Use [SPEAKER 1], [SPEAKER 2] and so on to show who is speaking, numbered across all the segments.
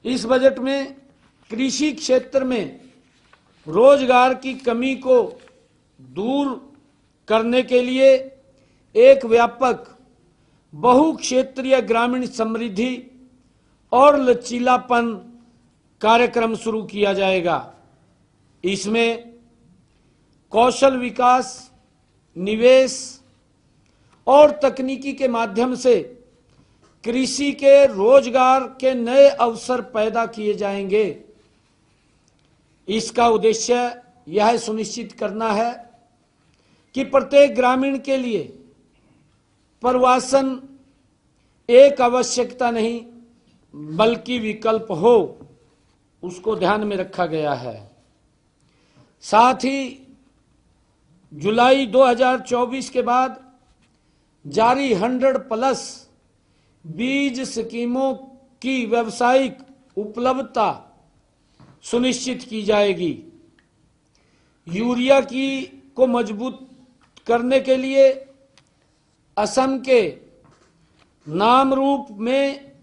[SPEAKER 1] इस बजट में कृषि क्षेत्र में रोजगार की कमी को दूर करने के लिए एक व्यापक बहुक्षेत्रीय ग्रामीण समृद्धि और लचीलापन कार्यक्रम शुरू किया जाएगा। इसमें कौशल विकास, निवेश और तकनीकी के माध्यम से कृषि के रोजगार के नए अवसर पैदा किए जाएंगे। इसका उद्देश्य यह सुनिश्चित करना है कि प्रत्येक ग्रामीण के लिए प्रवासन एक आवश्यकता नहीं बल्कि विकल्प हो, उसको ध्यान में रखा गया है। साथ ही जुलाई 2024 के बाद जारी 100+ बीज स्कीमों की व्यावसायिक उपलब्धता सुनिश्चित की जाएगी। यूरिया को मजबूत करने के लिए असम के नामरूप में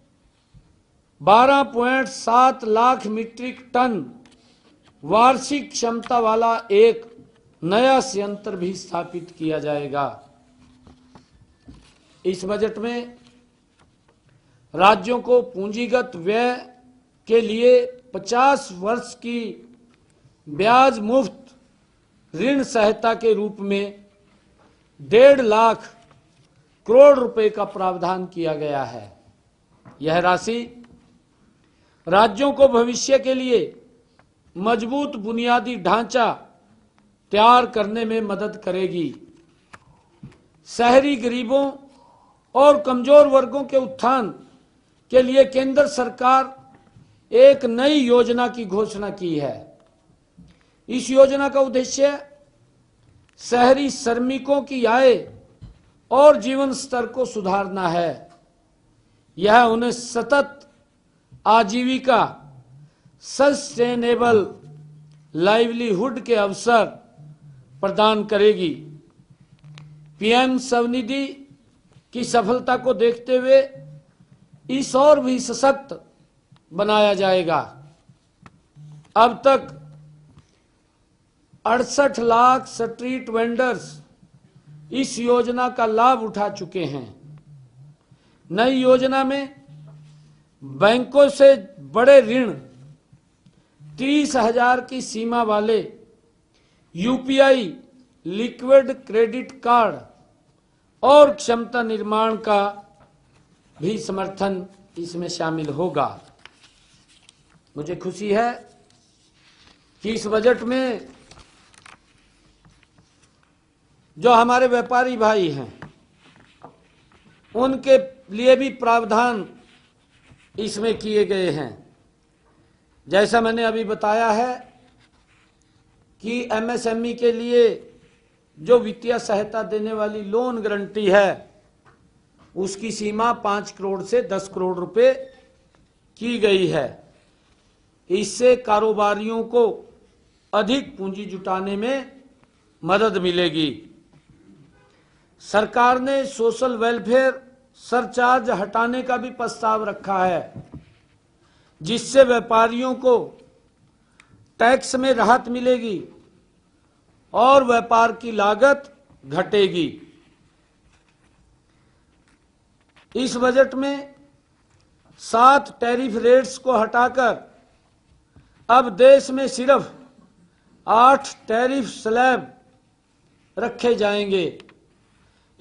[SPEAKER 1] 12.7 लाख मीट्रिक टन वार्षिक क्षमता वाला एक नया संयंत्र भी स्थापित किया जाएगा। इस बजट में राज्यों को पूंजीगत व्यय के लिए 50 वर्ष की ब्याज मुफ्त ऋण सहायता के रूप में 1.5 लाख करोड़ रुपए का प्रावधान किया गया है। यह राशि राज्यों को भविष्य के लिए मजबूत बुनियादी ढांचा तैयार करने में मदद करेगी। शहरी गरीबों और कमजोर वर्गों के उत्थान के लिए केंद्र सरकार एक नई योजना की घोषणा की है। इस योजना का उद्देश्य शहरी श्रमिकों की आय और जीवन स्तर को सुधारना है। यह उन्हें सतत आजीविका, सस्टेनेबल लाइवलीहुड के अवसर प्रदान करेगी। पीएम स्वनिधि की सफलता को देखते हुए इस और भी सशक्त बनाया जाएगा। अब तक 68 लाख स्ट्रीट वेंडर्स इस योजना का लाभ उठा चुके हैं। नई योजना में बैंकों से बड़े ऋण, 30,000 की सीमा वाले यूपीआई लिक्विड क्रेडिट कार्ड और क्षमता निर्माण का भी समर्थन इसमें शामिल होगा। मुझे खुशी है कि इस बजट में जो हमारे व्यापारी भाई हैं उनके लिए भी प्रावधान इसमें किए गए हैं। जैसा मैंने अभी बताया है कि एमएसएमई के लिए जो वित्तीय सहायता देने वाली लोन गारंटी है उसकी सीमा 5 करोड़ से 10 करोड़ रुपए की गई है। इससे कारोबारियों को अधिक पूंजी जुटाने में मदद मिलेगी। सरकार ने सोशल वेलफेयर सरचार्ज हटाने का भी प्रस्ताव रखा है, जिससे व्यापारियों को टैक्स में राहत मिलेगी और व्यापार की लागत घटेगी। इस बजट में 7 टैरिफ रेट्स को हटाकर अब देश में सिर्फ 8 टैरिफ स्लैब रखे जाएंगे।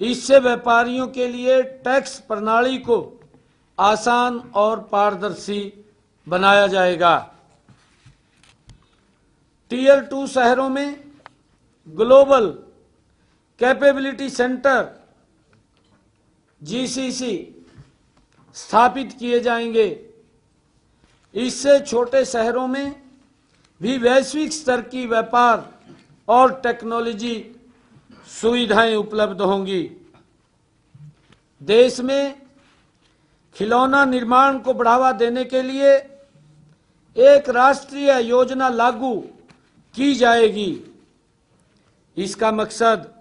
[SPEAKER 1] इससे व्यापारियों के लिए टैक्स प्रणाली को आसान और पारदर्शी बनाया जाएगा। टीयर 2 शहरों में ग्लोबल कैपेबिलिटी सेंटर जीसीसी स्थापित किए जाएंगे। इससे छोटे शहरों में भी वैश्विक स्तर की व्यापार और टेक्नोलॉजी सुविधाएं उपलब्ध होंगी। देश में खिलौना निर्माण को बढ़ावा देने के लिए एक राष्ट्रीय योजना लागू की जाएगी। इसका मकसद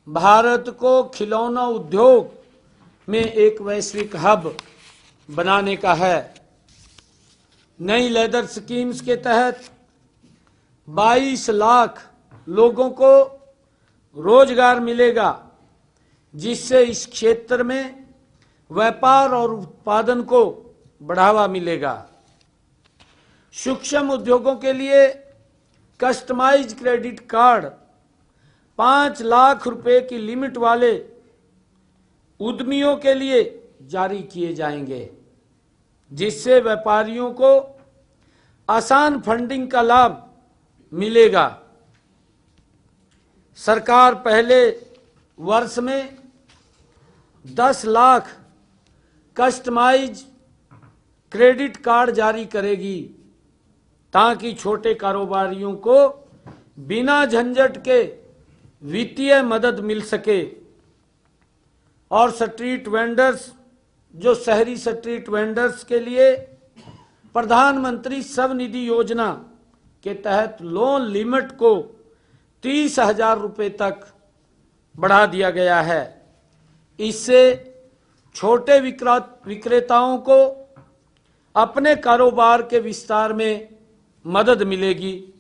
[SPEAKER 1] भारत को खिलौना उद्योग में एक वैश्विक हब बनाने का है। नई लेदर स्कीम्स के तहत 22 लाख लोगों को रोजगार मिलेगा, जिससे इस क्षेत्र में व्यापार और उत्पादन को बढ़ावा मिलेगा। सूक्ष्म उद्योगों के लिए कस्टमाइज क्रेडिट कार्ड 5 लाख रुपए की लिमिट वाले उद्यमियों के लिए जारी किए जाएंगे, जिससे व्यापारियों को आसान फंडिंग का लाभ मिलेगा। सरकार पहले वर्ष में 10 लाख कस्टमाइज क्रेडिट कार्ड जारी करेगी, ताकि छोटे कारोबारियों को बिना झंझट के वित्तीय मदद मिल सके और स्ट्रीट वेंडर्स, जो शहरी स्ट्रीट वेंडर्स के लिए प्रधानमंत्री स्वनिधि योजना के तहत लोन लिमिट को 30,000 रुपये तक बढ़ा दिया गया है। इससे छोटे विक्रेताओं को अपने कारोबार के विस्तार में मदद मिलेगी।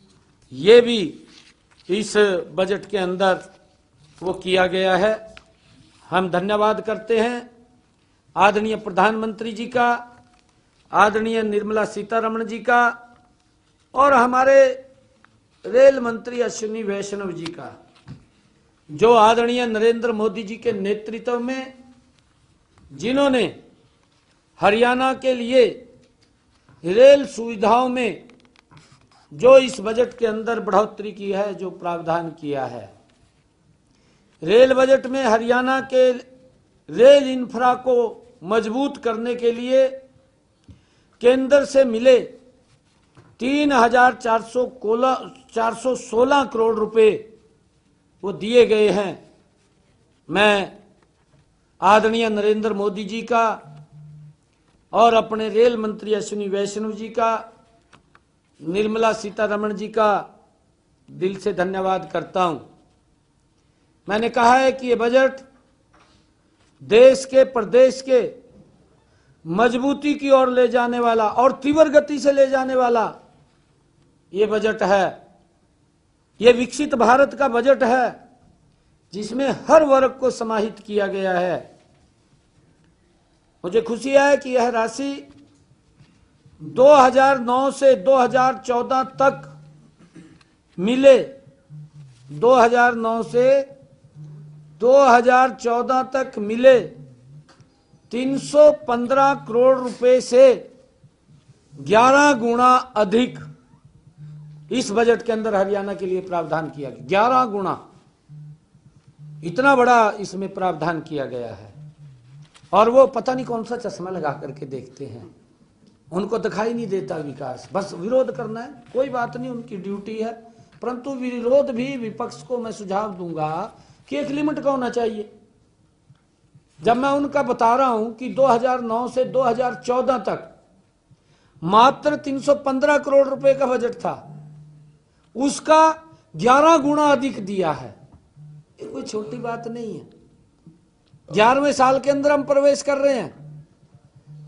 [SPEAKER 1] ये भी इस बजट के अंदर वो किया गया है। हम धन्यवाद करते हैं आदरणीय प्रधानमंत्री जी का, आदरणीय निर्मला सीतारमण जी का और हमारे रेल मंत्री अश्विनी वैष्णव जी का, जो आदरणीय नरेंद्र मोदी जी के नेतृत्व में, जिन्होंने हरियाणा के लिए रेल सुविधाओं में जो इस बजट के अंदर बढ़ोतरी की है, जो प्रावधान किया है। रेल बजट में हरियाणा के रेल इंफ्रा को मजबूत करने के लिए केंद्र से मिले 3,416 करोड़ रुपए वो दिए गए हैं। मैं आदरणीय नरेंद्र मोदी जी का और अपने रेल मंत्री अश्विनी वैष्णव जी का, निर्मला सीतारमण जी का दिल से धन्यवाद करता हूं। मैंने कहा है कि ये बजट देश के, प्रदेश के मजबूती की ओर ले जाने वाला और तीव्र गति से ले जाने वाला ये बजट है। ये विकसित भारत का बजट है, जिसमें हर वर्ग को समाहित किया गया है। मुझे खुशी है कि यह राशि 2009 से 2014 तक मिले, 2009 से 2014 तक मिले 315 करोड़ रुपए से 11 गुना अधिक इस बजट के अंदर हरियाणा के लिए प्रावधान किया गया। 11 गुना, इतना बड़ा इसमें प्रावधान किया गया है। और वो पता नहीं कौन सा चश्मा लगा करके देखते हैं, उनको दिखाई नहीं देता विकास, बस विरोध करना है। कोई बात नहीं, उनकी ड्यूटी है, परंतु विरोध भी विपक्ष को मैं सुझाव दूंगा कि एक लिमिट का होना चाहिए। जब मैं उनका बता रहा हूं कि 2009 से 2014 तक मात्र 315 करोड़ रुपए का बजट था, उसका 11 गुना अधिक दिया है। ये कोई छोटी बात नहीं है। 11वें साल के अंदर हम प्रवेश कर रहे हैं।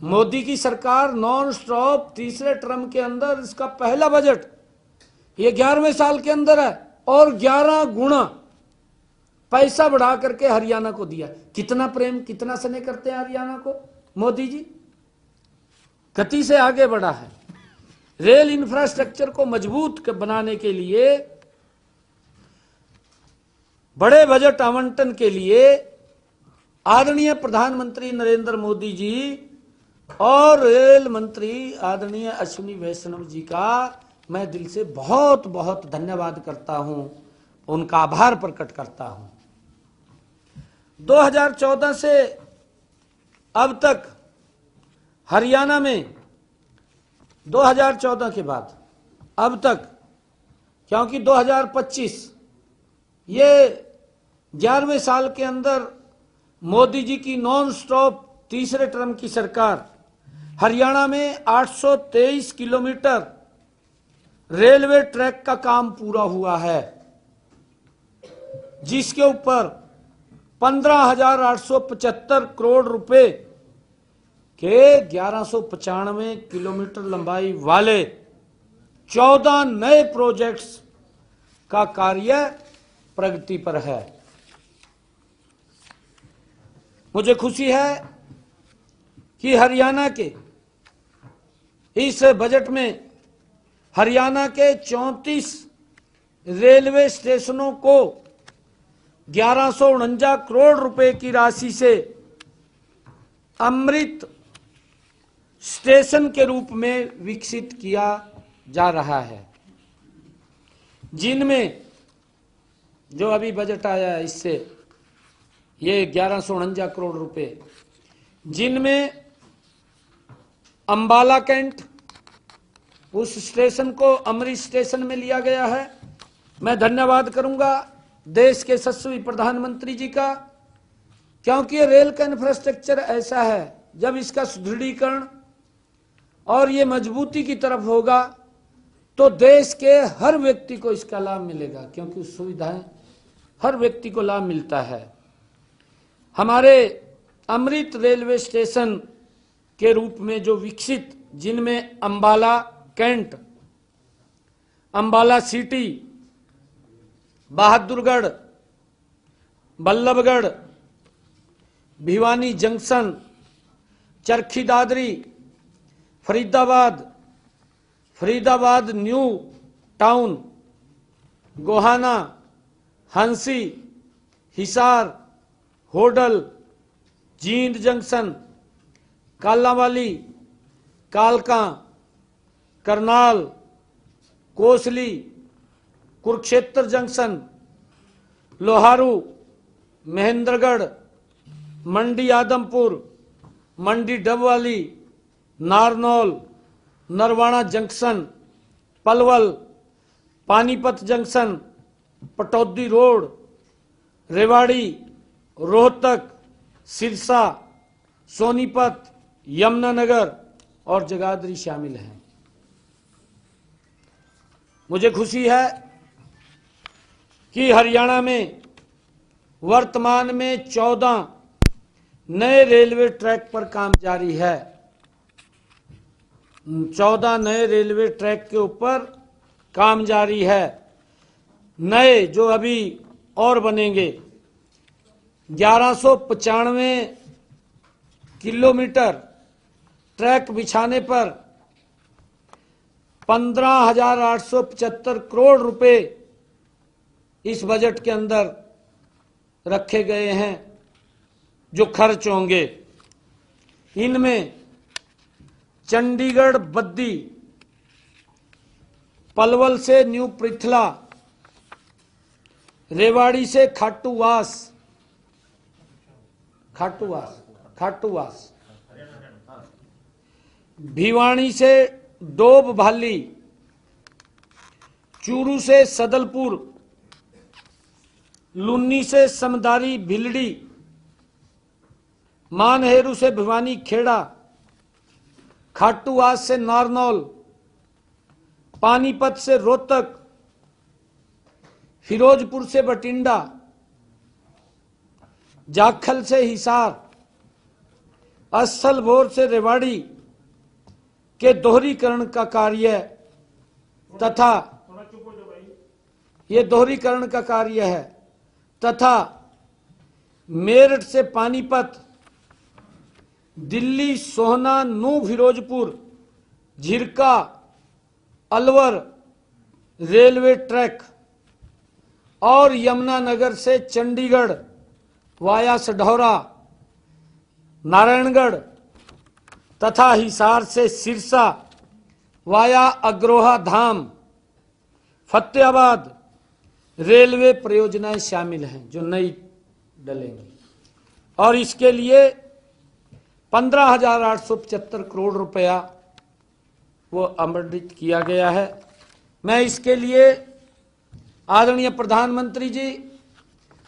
[SPEAKER 1] मोदी की सरकार नॉन स्टॉप तीसरे टर्म के अंदर इसका पहला बजट ये 11वें साल के अंदर है और 11 गुना पैसा बढ़ा करके हरियाणा को दिया। कितना प्रेम, कितना स्नेह करते हैं हरियाणा को मोदी जी। गति से आगे बढ़ा है। रेल इंफ्रास्ट्रक्चर को मजबूत बनाने के लिए बड़े बजट आवंटन के लिए आदरणीय प्रधानमंत्री नरेंद्र मोदी जी और रेल मंत्री आदरणीय अश्विनी वैष्णव जी का मैं दिल से बहुत बहुत धन्यवाद करता हूं, उनका आभार प्रकट करता हूं। 2014 से अब तक हरियाणा में 2014 के बाद अब तक, क्योंकि 2025 ये 11वें साल के अंदर मोदी जी की नॉन स्टॉप तीसरे टर्म की सरकार, हरियाणा में 823 किलोमीटर रेलवे ट्रैक का काम पूरा हुआ है, जिसके ऊपर 15,875 करोड़ रुपए के 1195 किलोमीटर लंबाई वाले 14 नए प्रोजेक्ट्स का कार्य प्रगति पर है। मुझे खुशी है कि हरियाणा के इस बजट में हरियाणा के 34 रेलवे स्टेशनों को 1149 करोड़ रुपए की राशि से अमृत स्टेशन के रूप में विकसित किया जा रहा है, जिनमें जो अभी बजट आया है इससे ये 1149 करोड़ रुपए, जिनमें अंबाला कैंट उस स्टेशन को अमृत स्टेशन में लिया गया है। मैं धन्यवाद करूंगा देश के यशस्वी प्रधानमंत्री जी का, क्योंकि ये रेल का इंफ्रास्ट्रक्चर ऐसा है जब इसका सुदृढ़ीकरण और ये मजबूती की तरफ होगा तो देश के हर व्यक्ति को इसका लाभ मिलेगा, क्योंकि सुविधाएं हर व्यक्ति को लाभ मिलता है। हमारे अमृत रेलवे स्टेशन के रूप में जो विकसित, जिनमें Ambala cantt, Ambala city, Bahadurgarh, Ballabhgarh, Bhiwani junction, Charkhi Dadri, Faridabad new town, Gohana, Hansi, Hisar, Hodal, Jind junction, Kalanwali, कालका, Karnal, Kosli, Kurukshetra junction, Loharu, Mahendragarh, Mandi Adampur, Mandi Dabwali, Narnaul, Narwana junction, Palwal, Panipat junction, Pataudi road, Rewari, Rohtak, Sirsa, Sonipat, Yamunanagar और जगाधरी शामिल हैं। मुझे खुशी है कि हरियाणा में वर्तमान में 14 नए रेलवे ट्रैक पर काम जारी है। 14 नए रेलवे ट्रैक के ऊपर काम जारी है। नए जो अभी और बनेंगे, 1195 किलोमीटर ट्रैक बिछाने पर 15,875 करोड़ रुपए इस बजट के अंदर रखे गए हैं जो खर्च होंगे। इनमें चंडीगढ़ बद्दी, पलवल से न्यू पृथला, रेवाड़ी से खाटूवास, भिवानी से डोब भाली, चूरू से सदलपुर, लुन्नी से समदारी भिलड़ी, मानहेरू से भिवानी खेड़ा, खाटूवास से नारनौल, पानीपत से रोहतक, फिरोजपुर से बठिंडा, जाखल से हिसार, असलभोर से रेवाड़ी के दोहरीकरण का कार्य तथा ये दोहरीकरण का कार्य है तथा मेरठ से पानीपत, दिल्ली, सोहना, नू फिरोजपुर, झिरका, अलवर रेलवे ट्रैक और यमुनानगर से चंडीगढ़ वाया सढौरा, नारायणगढ़ तथा हिसार से सिरसा वाया अग्रोहा धाम, फतेहाबाद रेलवे परियोजनाएं शामिल हैं जो नई डलेंगी और इसके लिए 15,875 करोड़ रुपया वो आवंटित किया गया है। मैं इसके लिए आदरणीय प्रधानमंत्री जी,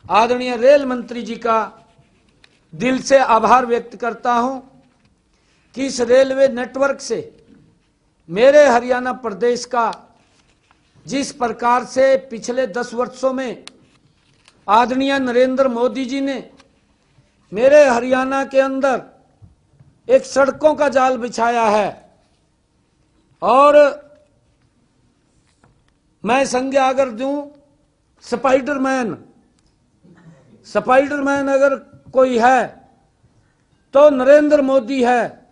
[SPEAKER 1] आदरणीय रेल मंत्री जी का दिल से आभार व्यक्त करता हूं कि इस रेलवे नेटवर्क से मेरे हरियाणा प्रदेश का जिस प्रकार से पिछले 10 वर्षों में आदरणीय नरेंद्र मोदी जी ने मेरे हरियाणा के अंदर एक सड़कों का जाल बिछाया है। और मैं संज्ञा अगर दूं, स्पाइडरमैन अगर कोई है तो नरेंद्र मोदी है।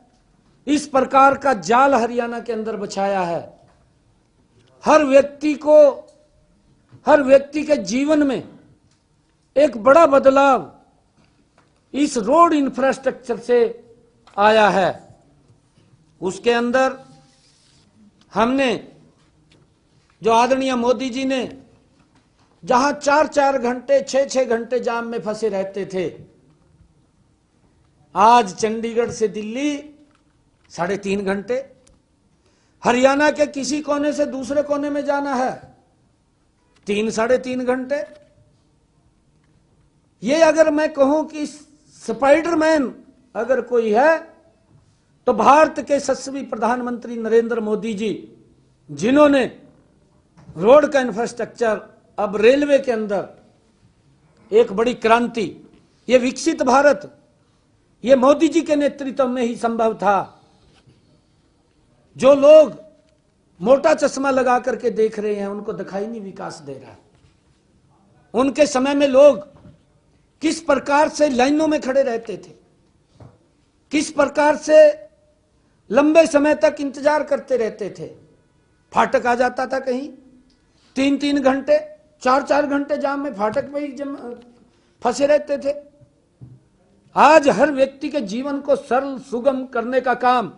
[SPEAKER 1] इस प्रकार का जाल हरियाणा के अंदर बिछाया है। हर व्यक्ति के जीवन में एक बड़ा बदलाव इस रोड इंफ्रास्ट्रक्चर से आया है। उसके अंदर हमने जो आदरणीय मोदी जी ने जहां 4-4 घंटे 6-6 घंटे जाम में फंसे रहते थे, आज चंडीगढ़ से दिल्ली 3.5 घंटे, हरियाणा के किसी कोने से दूसरे कोने में जाना है 3-3.5 घंटे। ये अगर मैं कहूं कि स्पाइडरमैन अगर कोई है तो भारत के यशस्वी प्रधानमंत्री नरेंद्र मोदी जी, जिन्होंने रोड का इंफ्रास्ट्रक्चर, अब रेलवे के अंदर एक बड़ी क्रांति, ये विकसित भारत ये मोदी जी के नेतृत्व में ही संभव था। जो लोग मोटा चश्मा लगा करके देख रहे हैं उनको दिखाई नहीं विकास दे रहा। उनके समय में लोग किस प्रकार से लाइनों में खड़े रहते थे, किस प्रकार से लंबे समय तक इंतजार करते रहते थे। फाटक आ जाता था कहीं 3-3 घंटे 4-4 घंटे जाम में फाटक में ही फंसे रहते थे। आज हर व्यक्ति के जीवन को सरल सुगम करने का काम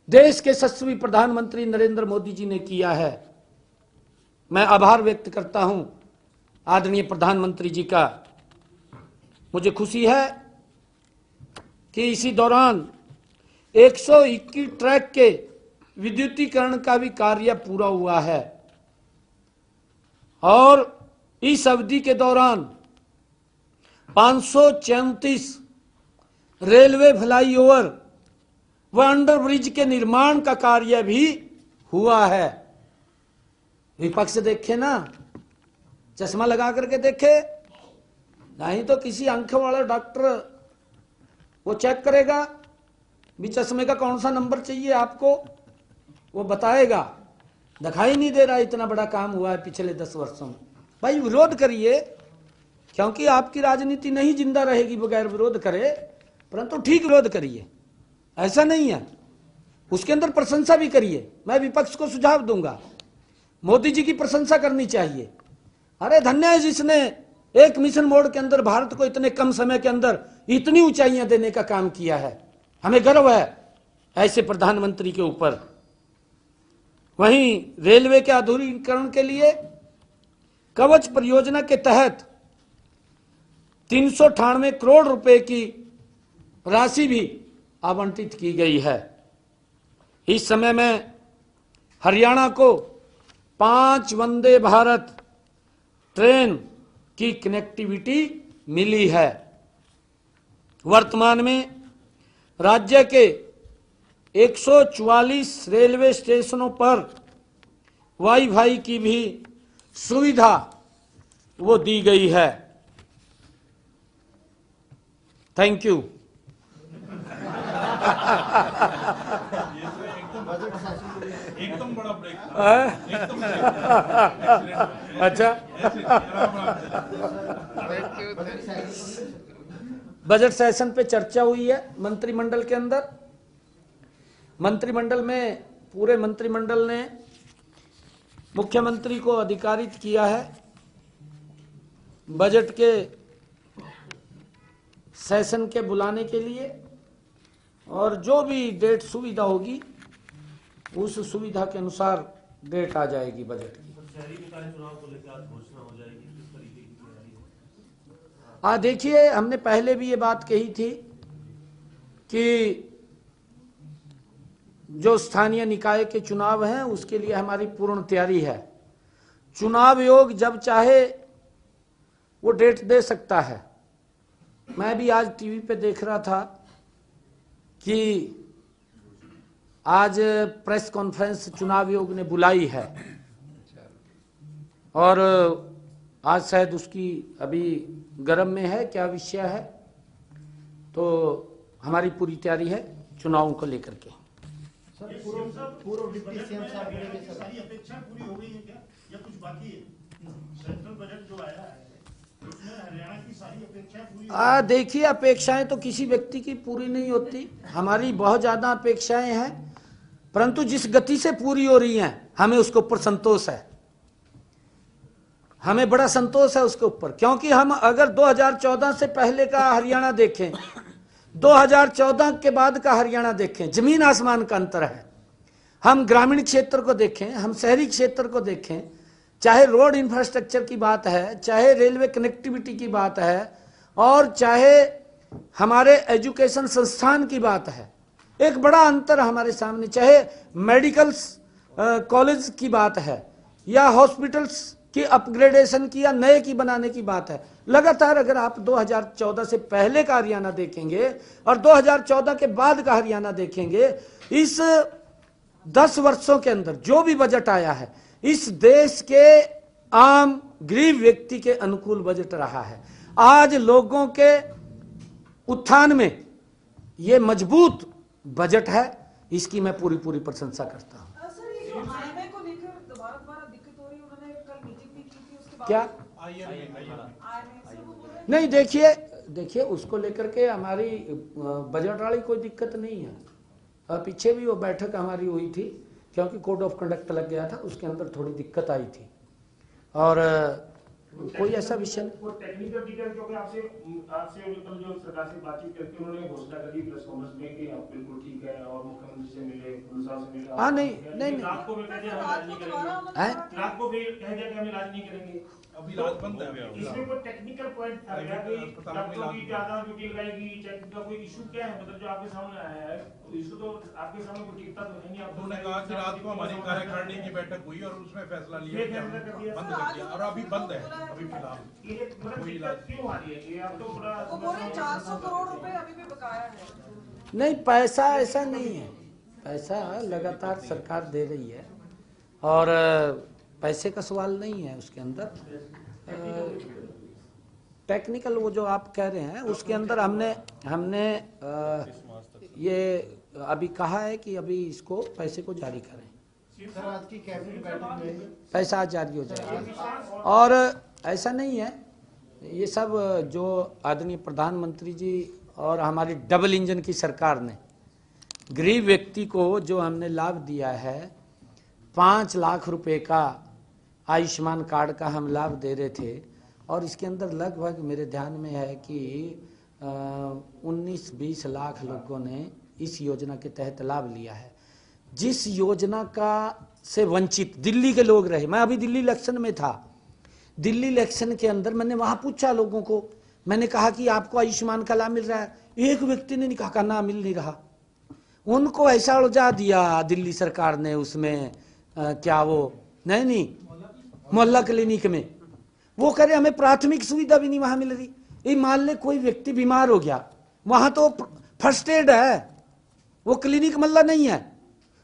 [SPEAKER 1] देश के यशस्वी प्रधानमंत्री नरेंद्र मोदी जी ने किया है। मैं आभार व्यक्त करता हूं आदरणीय प्रधानमंत्री जी का। मुझे खुशी है कि इसी दौरान 121 ट्रैक के विद्युतीकरण का भी कार्य पूरा हुआ है और इस अवधि के दौरान 534 रेलवे फ्लाईओवर व अंडरब्रिज के निर्माण का कार्य भी हुआ है। विपक्ष देखे ना, चश्मा लगा करके देखे, नहीं तो किसी आंख वाला डॉक्टर वो चेक करेगा भी चश्मे का कौन सा नंबर चाहिए आपको, वो बताएगा। दिखाई नहीं दे रहा, इतना बड़ा काम हुआ है पिछले 10 वर्षों में। भाई विरोध करिए, क्योंकि आपकी राजनीति नहीं जिंदा रहेगी बगैर विरोध करे, परंतु ठीक विरोध करिए, ऐसा नहीं है। उसके अंदर प्रशंसा भी करिए। मैं विपक्ष को सुझाव दूंगा, मोदी जी की प्रशंसा करनी चाहिए। अरे धन्य है जिसने एक मिशन मोड के अंदर भारत को इतने कम समय के अंदर इतनी ऊंचाइयां देने का काम किया है। हमें गर्व है ऐसे प्रधानमंत्री के ऊपर। वहीं रेलवे के आधुनिकीकरण के लिए कवच परियोजना के तहत 398 करोड़ रुपए की राशि भी आवंटित की गई है। इस समय में हरियाणा को 5 वंदे भारत ट्रेन की कनेक्टिविटी मिली है। वर्तमान में राज्य के 144 रेलवे स्टेशनों पर वाईफाई की भी सुविधा वो दी गई है। Thank you.
[SPEAKER 2] एकदम बड़ा ब्रेक
[SPEAKER 1] अच्छा, बजट सेशन पे चर्चा हुई है मंत्रिमंडल के अंदर। मंत्रिमंडल में पूरे मंत्रिमंडल ने मुख्यमंत्री को अधिकारित किया है बजट के सेशन के बुलाने के लिए, और जो भी डेट सुविधा होगी उस सुविधा के अनुसार डेट आ जाएगी बजट की।
[SPEAKER 2] शहरी निकाय चुनाव को लेकर आज घोषणा हो जाएगी, किस तरीके की तैयारी है?
[SPEAKER 1] देखिए, हमने पहले भी ये बात कही थी कि जो स्थानीय निकाय के चुनाव हैं उसके लिए हमारी पूर्ण तैयारी है। चुनाव आयोग जब चाहे वो डेट दे सकता है। मैं भी आज टीवी पे देख रहा था कि आज प्रेस कॉन्फ्रेंस चुनाव आयोग ने बुलाई है और आज शायद उसकी अभी गर्म में है, क्या विषय है, तो हमारी पूरी तैयारी है चुनावों को लेकर के।
[SPEAKER 3] सर पूर्व डिप्टी सीएम साहब बोले सर
[SPEAKER 4] सारी अपेक्षा पूरी हो गई है क्या या कुछ बाकी है? सेंट्रल बजट जो आया है उसमें हरियाणा की सारी अपेक्षा पूरी
[SPEAKER 1] देखिए, अपेक्षाएं तो किसी व्यक्ति की पूरी नहीं होती, हमारी बहुत ज्यादा अपेक्षाएं हैं, परंतु जिस गति से पूरी हो रही हैं हमें उसके ऊपर संतोष है, हमें बड़ा संतोष है उसके ऊपर। क्योंकि हम अगर 2014 से पहले का हरियाणा देखें, 2014 के बाद का हरियाणा देखें, जमीन आसमान का अंतर है। हम ग्रामीण क्षेत्र को देखें, हम शहरी क्षेत्र को देखें, चाहे रोड इंफ्रास्ट्रक्चर की बात है, चाहे रेलवे कनेक्टिविटी की बात है, और चाहे हमारे एजुकेशन संस्थान की बात है, एक बड़ा अंतर हमारे सामने। चाहे मेडिकल कॉलेज की बात है या हॉस्पिटल्स की अपग्रेडेशन की या नए की बनाने की बात है, लगातार अगर आप 2014 से पहले का हरियाणा देखेंगे और 2014 के बाद का हरियाणा देखेंगे, इस 10 वर्षों के अंदर जो भी बजट आया है इस देश के आम गरीब व्यक्ति के अनुकूल बजट रहा है। आज लोगों के उत्थान में ये मजबूत बजट है, इसकी मैं पूरी प्रशंसा करता हूं।
[SPEAKER 5] सर, ये जो आईएमए को लेकर दोबारा दिक्कत हो रही है, उन्होंने कल मीटिंग भी की थी, उसके बाद
[SPEAKER 1] क्या
[SPEAKER 5] आईएमए से वो बोल रहे हैं
[SPEAKER 1] नहीं, देखिए उसको लेकर के हमारी बजट वाली कोई दिक्कत नहीं है। पीछे भी वो बैठक हमारी हुई थी, क्योंकि कोड ऑफ कंडक्ट लग गया था, उसके अंदर थोड़ी दिक्कत आई थी, और कोई ऐसा विषय नहीं।
[SPEAKER 6] वो टेक्निकल डिटेल, क्योंकि आपसे कल जो सरकार से बातचीत करके उन्होंने घोषणा करी प्रेस कॉन्फ्रेंस में कि आप बिल्कुल ठीक है और मुख्यमंत्री से मिले, साहब से मिले।
[SPEAKER 1] हाँ, नहीं
[SPEAKER 6] रात को भी कह दिया हम
[SPEAKER 5] रात
[SPEAKER 6] राज
[SPEAKER 5] को
[SPEAKER 6] नहीं
[SPEAKER 5] दोबारा
[SPEAKER 6] करेंगे,
[SPEAKER 5] उन्होंने
[SPEAKER 1] हैं?
[SPEAKER 5] कहा
[SPEAKER 6] रात को भी कह दिया कि हम राज नहीं करेंगे।
[SPEAKER 7] अभी राज बंद है।
[SPEAKER 6] इसमें कोई टेक्निकल पॉइंट था क्या कि डॉक्टरों की ज्यादा ड्यूटी लगाएगी, चेक का कोई इशू क्या है, मतलब जो आपके सामने आया है इशू तो आपके सामने कोई टिकता तो है नहीं। आप
[SPEAKER 7] उन्होंने कहा कि रात को हमारी कार्यकारिणी की बैठक हुई और उसमें फैसला लिया कि हम बंद कर दिया, और अभी बंद है अभी फिलहाल।
[SPEAKER 6] ये मतलब दिक्कत क्यों आ रही है कि आप तो पूरा
[SPEAKER 5] वो बोल रहे हैं 400 करोड़ रुपए अभी भी बकाया है।
[SPEAKER 1] नहीं, पैसा ऐसा नहीं है, पैसा लगातार सरकार दे रही है, और पैसे का सवाल नहीं है उसके अंदर। टेक्निकल वो जो आप कह रहे हैं उसके अंदर हमने ये अभी कहा है कि अभी इसको पैसे को जारी करें।
[SPEAKER 3] सर आज की कैबिनेट बैठक में
[SPEAKER 1] पैसा जारी हो जाएगा, और ऐसा नहीं है, ये सब जो आदरणीय प्रधानमंत्री जी और हमारी डबल इंजन की सरकार ने गरीब व्यक्ति को जो हमने लाभ दिया है, 5 लाख रुपए का आयुष्मान कार्ड का हम लाभ दे रहे थे, और इसके अंदर लगभग मेरे ध्यान में है कि 19-20 लाख लोगों ने इस योजना के तहत लाभ लिया है। जिस योजना का से वंचित दिल्ली के लोग रहे, मैं अभी दिल्ली इलेक्शन में था, दिल्ली इलेक्शन के अंदर मैंने वहां पूछा लोगों को, मैंने कहा कि आपको आयुष्मान का लाभ मिल रहा है? एक व्यक्ति ने कहा ना, मिल नहीं रहा। उनको ऐसा उलझा दिया दिल्ली सरकार ने उसमें क्या वो नहीं मोहल्ला क्लिनिक में, वो कह रहे हमें प्राथमिक सुविधा भी नहीं वहां मिल रही। ये मान ले कोई व्यक्ति बीमार हो गया, वहां तो फर्स्ट एड है, वो क्लिनिक मल्ला नहीं है,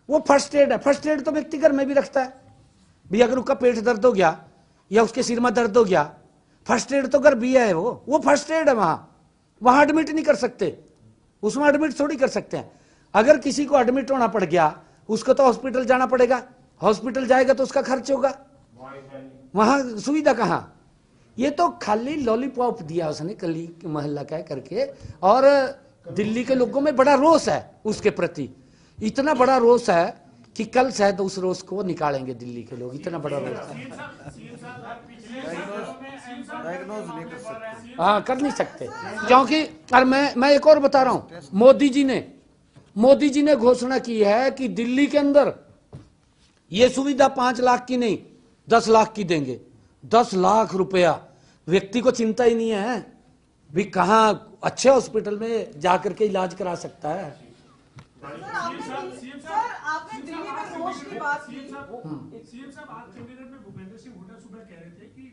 [SPEAKER 1] वो फर्स्ट एड है। फर्स्ट एड तो व्यक्ति घर में भी रखता है भी, अगर उसका पेट दर्द हो गया या उसके सिर में दर्द हो गया, फर्स्ट एड तो घर भी है, वो फर्स्ट एड है। वहां एडमिट नहीं कर सकते, उसमें एडमिट थोड़ी कर सकते हैं। अगर किसी को एडमिट होना पड़ गया, उसको तो हॉस्पिटल जाना पड़ेगा, हॉस्पिटल जाएगा तो उसका खर्च होगा, वहां सुविधा कहां। ये तो खाली लॉलीपॉप दिया उसने कली मोहल्ला कह करके, और दिल्ली के लोगों में बड़ा रोष है उसके प्रति, इतना बड़ा रोष है कि कल शायद उस रोष को निकालेंगे दिल्ली के लोग, इतना बड़ा रोष है। हाँ, कर नहीं सकते, क्योंकि और मैं एक और बता रहा हूं, मोदी जी ने घोषणा की है कि दिल्ली के अंदर ये सुविधा 5 लाख की नहीं 10 लाख की देंगे। 10 लाख रुपया, व्यक्ति को चिंता ही नहीं है भी कहाँ अच्छे हॉस्पिटल में जाकर के इलाज करा सकता है।
[SPEAKER 5] सर आपने दिल्ली में रोष की बात की।
[SPEAKER 4] सीएम साहब आज चंडीगढ़ में भूपेंद्र सिंह हुड्डा सुबह कह रहे थे कि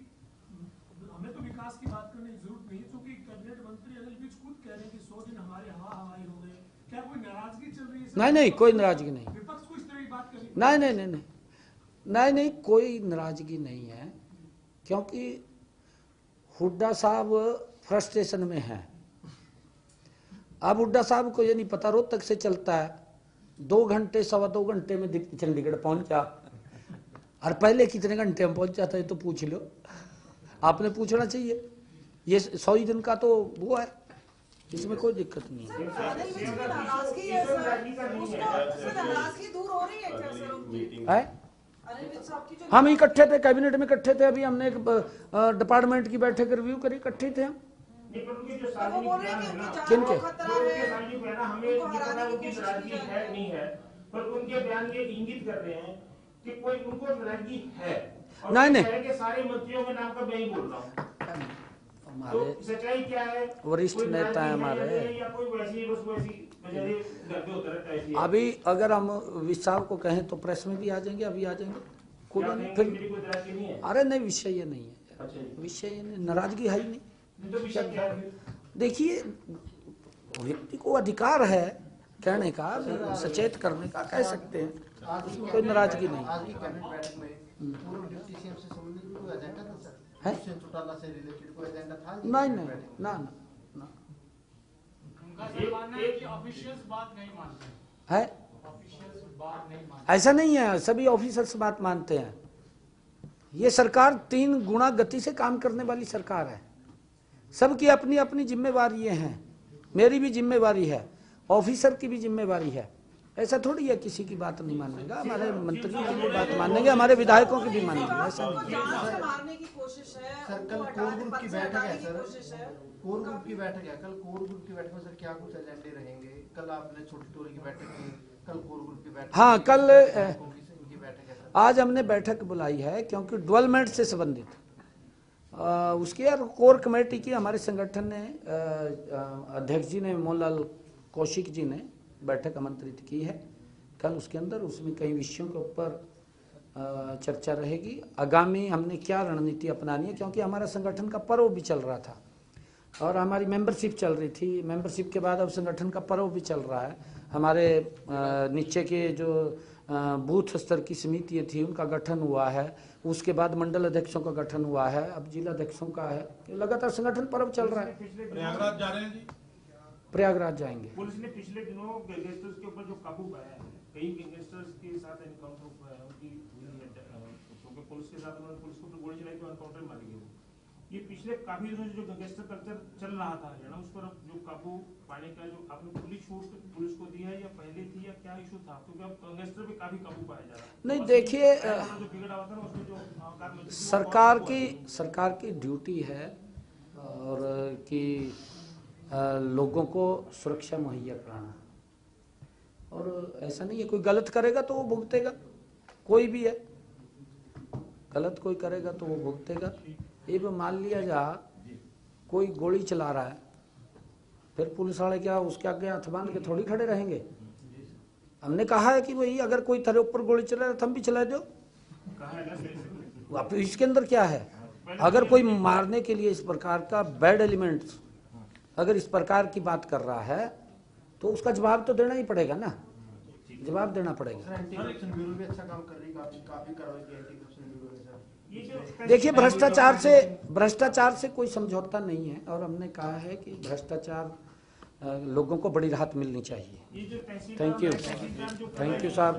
[SPEAKER 4] हमें तो विकास की बात करने की जरूरत नहीं है, क्योंकि कैबिनेट मंत्री अनिल विज खुद कह रहे हैं कि 100 दिन हमारे हवाई हो गए। क्या कोई नाराजगी चल रही है?
[SPEAKER 1] नहीं, कोई नाराजगी नहीं,
[SPEAKER 4] विपक्ष को इस तरह की बात कर रही है?
[SPEAKER 1] नहीं, कोई नाराजगी नहीं है, क्योंकि हुड्डा साहब फ्रस्ट्रेशन में हैं। अब हुड्डा साहब को ये नहीं पता रोहतक से चलता है 2 घंटे 2.25 घंटे में चंडीगढ़ पहुंचा, और पहले कितने घंटे में पहुंच जाता है तो पूछ लो, आपने पूछना चाहिए। ये 100 दिन का तो वो है, इसमें कोई दिक्कत नहीं है।
[SPEAKER 5] अनिल विज की नाराजगी है सर, उससे नाराजगी दूर हो रही है क्या सर उनकी?
[SPEAKER 1] है
[SPEAKER 5] अनिल विज साहब की जो
[SPEAKER 1] हम इकट्ठे थे, कैबिनेट में इकट्ठे थे, अभी हमने एक डिपार्टमेंट की बैठक रिव्यू करी, इकट्ठे थे हम।
[SPEAKER 6] नहीं, पर उनके जो
[SPEAKER 5] वो
[SPEAKER 6] सार्वजनिक
[SPEAKER 5] बोल रहे हैं
[SPEAKER 6] बयान
[SPEAKER 5] कि
[SPEAKER 6] है
[SPEAKER 5] उनकी
[SPEAKER 6] ना,
[SPEAKER 5] जान
[SPEAKER 1] किनके?
[SPEAKER 5] को खतरा
[SPEAKER 6] जो उनके
[SPEAKER 5] है,
[SPEAKER 6] सार्वजनिक बयान है, हमें ये
[SPEAKER 5] उनको
[SPEAKER 6] पता
[SPEAKER 5] हराने
[SPEAKER 6] है
[SPEAKER 5] की
[SPEAKER 6] उनकी
[SPEAKER 5] कोशिश
[SPEAKER 6] नाराजगी
[SPEAKER 5] की जा
[SPEAKER 6] है
[SPEAKER 5] रही
[SPEAKER 6] नहीं है, पर उनके बयान ये इंगित कर रहे हैं कि कोई उनको नाराजगी है, और
[SPEAKER 1] नहीं,
[SPEAKER 6] वो
[SPEAKER 1] नहीं।
[SPEAKER 6] कह रहे हैं कि सारे मंत्रियों के नाम का मैं ही बोल रहा हूँ। तो
[SPEAKER 1] हमारे
[SPEAKER 6] सच्चाई क्या है?
[SPEAKER 1] वरिष्ठ
[SPEAKER 6] कोई
[SPEAKER 1] नेता है
[SPEAKER 6] नाराजगी
[SPEAKER 1] हमारे।
[SPEAKER 6] नहीं है, या कोई वैसी बस वैसी बेचारे घर पे उतर रहता है ऐसी है।
[SPEAKER 1] अभी अगर हम विज साहब को कहें तो प्रेस में भी आ जाएंगे, अभी आ जाएंगे, कोई
[SPEAKER 6] क्या
[SPEAKER 1] नहीं।
[SPEAKER 6] कहेंगे,
[SPEAKER 1] फिर
[SPEAKER 6] मेरी कोई नाराजगी नहीं है?
[SPEAKER 1] अरे नहीं, विषय ये नहीं है,
[SPEAKER 6] अच्छा जी।
[SPEAKER 1] विषय ये नहीं, नाराजगी है ही नहीं।
[SPEAKER 6] तो विषय क्या है फिर?
[SPEAKER 1] देखिए, व्यक्ति को अधिकार है कहने का, सचेत करने का, कह सकते हैं,
[SPEAKER 3] आज की
[SPEAKER 1] कोई नाराजगी नहीं।
[SPEAKER 3] आज की कैबिनेट बैठक में पूर्व डिप्टी सीएम से संबंधित कोई एजेंडा था सर?
[SPEAKER 1] है?
[SPEAKER 3] दुष्यंत चौटाला से रिलेटेड कोई एजेंडा था? आज की
[SPEAKER 1] नहीं
[SPEAKER 3] कैबिनेट
[SPEAKER 1] नहीं,
[SPEAKER 3] बैठक में?
[SPEAKER 1] ना ना ना
[SPEAKER 8] उनका सर मानना है कि ऑफिशियल्स बात नहीं मानते हैं,
[SPEAKER 1] है,
[SPEAKER 8] ऑफिशियल्स बात नहीं मानते।
[SPEAKER 1] ऐसा नहीं है, सभी ऑफिसर्स बात मानते हैं। ये सरकार 3 गुना गति से काम करने वाली सरकार है, सबकी अपनी अपनी जिम्मेवारी हैं, मेरी भी जिम्मेवारी है, ऑफिसर की भी जिम्मेवारी है। ऐसा थोड़ी है किसी की बात नहीं मानेगा, हमारे मंत्रियों की भी बात मानेंगे, हमारे विधायकों की भी मानेंगे, ऐसा
[SPEAKER 5] उनको
[SPEAKER 1] नहीं।
[SPEAKER 5] जान से मारने की कोशिश है,
[SPEAKER 3] सर कल
[SPEAKER 5] उनको
[SPEAKER 3] कोर
[SPEAKER 5] हटाने
[SPEAKER 3] ग्रुप की
[SPEAKER 5] पद से
[SPEAKER 3] बैठक है
[SPEAKER 5] हटाने की
[SPEAKER 3] सर,
[SPEAKER 5] कोशिश है।
[SPEAKER 3] कोर ग्रुप की बैठक है कल। कोर ग्रुप की बैठक में सर क्या कुछ एजेंडे रहेंगे? कल आपने छोटी टोली की बैठक की, कल कोर ग्रुप की बैठक।
[SPEAKER 1] हाँ, कल
[SPEAKER 3] इनकी बैठक है सर।
[SPEAKER 1] आज हमने बैठक बुलाई है क्योंकि डेवलपमेंट से संबंधित उसकी यार कोर कमेटी की हमारे संगठन ने अध्यक्ष जी ने, मोहनलाल कौशिक जी ने बैठक आमंत्रित की है कल। उसके अंदर उसमें कई विषयों के ऊपर चर्चा रहेगी। आगामी हमने क्या रणनीति अपनानी है, क्योंकि हमारा संगठन का पर्व भी चल रहा था और हमारी मेंबरशिप चल रही थी। मेंबरशिप के बाद अब संगठन का पर्व भी चल रहा है। हमारे नीचे के जो बूथ स्तर की समितियाँ थी उनका गठन हुआ है, उसके बाद मंडल अध्यक्षों का गठन हुआ है, अब जिला अध्यक्षों का है। लगातार संगठन पर्व चल रहा है।
[SPEAKER 7] प्रयागराज जा रहे हैं जी?
[SPEAKER 1] प्रयागराज जाएंगे।
[SPEAKER 6] पुलिस ने पिछले दिनों गैंगस्टर्स के ऊपर जो काबू पाया है, कई गैंगस्टर्स के साथ एनकाउंटर हुआ है, उनकी क्योंकि पुलिस के साथ उन्होंने पुलिस को गोली चलाई तो एनकाउंटर मारी गई। ये पिछले काफी दिनों से जो गैंगस्टर कल्चर चल रहा था हरियाणा, उस पर अब जो काबू पाने का जो आपने खुली छूट पुलिस को दी है या पहले थी, या क्या इशू था? क्योंकि अब गैंगस्टर पे काफी काबू पाया जा रहा है।
[SPEAKER 1] नहीं, देखिए,
[SPEAKER 6] जो बिगड़ा हुआ था ना उसमें जो कार में
[SPEAKER 1] सरकार की ड्यूटी है और कि लोगों को सुरक्षा मुहैया कराना, और ऐसा नहीं है कोई गलत करेगा तो वो भुगतेगा, कोई भी है, गलत कोई करेगा तो वो भुगतेगा। ये भी मान लिया जा कोई गोली चला रहा है, फिर पुलिस वाले क्या उसके आगे हाथ बांध के थोड़ी खड़े रहेंगे? हमने कहा है कि भाई अगर कोई तेरे ऊपर गोली चला रहा है तो हम भी चला दो। अब इसके अंदर क्या है? अगर कोई मारने के लिए इस प्रकार का बैड एलिमेंट्स अगर इस प्रकार की बात कर रहा है तो उसका जवाब तो देना ही पड़ेगा ना, जवाब देना पड़ेगा।
[SPEAKER 3] सर एंटी करप्शन ब्यूरो भी अच्छा काम कर रही है, काफी कार्रवाई की एंटी करप्शन ब्यूरो ने सर।
[SPEAKER 6] ये जो
[SPEAKER 1] देखिए, भ्रष्टाचार से कोई समझौता नहीं है, और हमने कहा है कि भ्रष्टाचार लोगों को बड़ी राहत मिलनी चाहिए।
[SPEAKER 6] ये जो तहसीलदार
[SPEAKER 1] थैंक यू,
[SPEAKER 6] तहसीलदार जो
[SPEAKER 1] थैंक यू साहब।